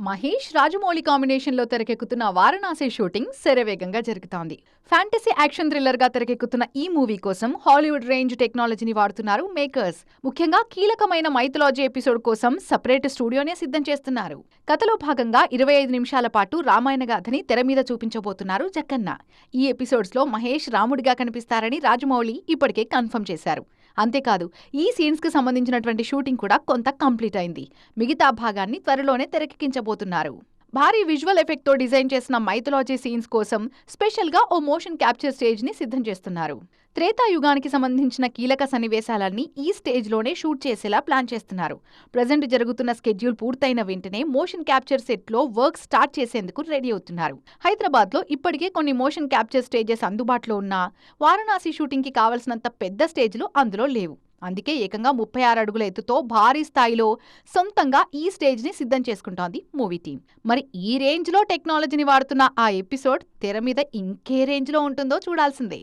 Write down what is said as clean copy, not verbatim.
మహేష్ రాజమౌళి కాంబినేషన్లో తెరకెక్కుతున్న వారణాసి షూటింగ్ శరవేగంగా జరుగుతోంది. ఫ్యాంటసీ యాక్షన్ థ్రిల్లర్ గా తెరకెక్కుతున్న ఈ మూవీ కోసం హాలీవుడ్ రేంజ్ టెక్నాలజీని వాడుతున్నారు మేకర్స్. ముఖ్యంగా కీలకమైన మైథాలజీ ఎపిసోడ్ కోసం సపరేట్ స్టూడియోనే సిద్ధం చేస్తున్నారు. కథలో భాగంగా 25 నిమిషాల పాటు రామాయణ గాథని తెర మీద చూపించబోతున్నారు జక్కన్న. ఈ ఎపిసోడ్స్ లో మహేష్ రాముడిగా కనిపిస్తారని రాజమౌళి ఇప్పటికే కన్ఫర్మ్ చేశారు. అంతేకాదు, ఈ సీన్స్ కి సంబంధించినటువంటి షూటింగ్ కూడా కొంత కంప్లీట్ అయింది. మిగతా భాగాన్ని త్వరలోనే తెరకెక్కించబోతున్నారు. భారీ విజువల్ ఎఫెక్ట్ తో డిజైన్ చేసిన మైథాలజీ సీన్స్ కోసం స్పెషల్ గా ఓ మోషన్ క్యాప్చర్ స్టేజ్ ని సిద్ధం చేస్తున్నారు. త్రేతాయుగానికి సంబంధించిన కీలక సన్నివేశాలన్నీ ఈ స్టేజ్ లోనే షూట్ చేసేలా ప్లాన్ చేస్తున్నారు. ప్రజెంట్ జరుగుతున్న స్కెడ్యూల్ పూర్తయిన వెంటనే మోషన్ క్యాప్చర్ సెట్ లో వర్క్ స్టార్ట్ చేసేందుకు రెడీ అవుతున్నారు. హైదరాబాద్ లో ఇప్పటికే కొన్ని మోషన్ క్యాప్చర్ స్టేజెస్ అందుబాటులో ఉన్నా వారణాసి షూటింగ్ కి కావలసినంత పెద్ద స్టేజ్లు అందులో లేవు. అందుకే ఏకంగా 36 అడుగుల ఎత్తుతో భారీ స్థాయిలో సొంతంగా ఈ స్టేజ్ ని సిద్ధం చేసుకుంటోంది మూవీ టీం. మరి ఈ రేంజ్ లో టెక్నాలజీని వాడుతున్న ఆ ఎపిసోడ్ తెర మీద ఇంకే రేంజ్ లో ఉంటుందో చూడాల్సిందే.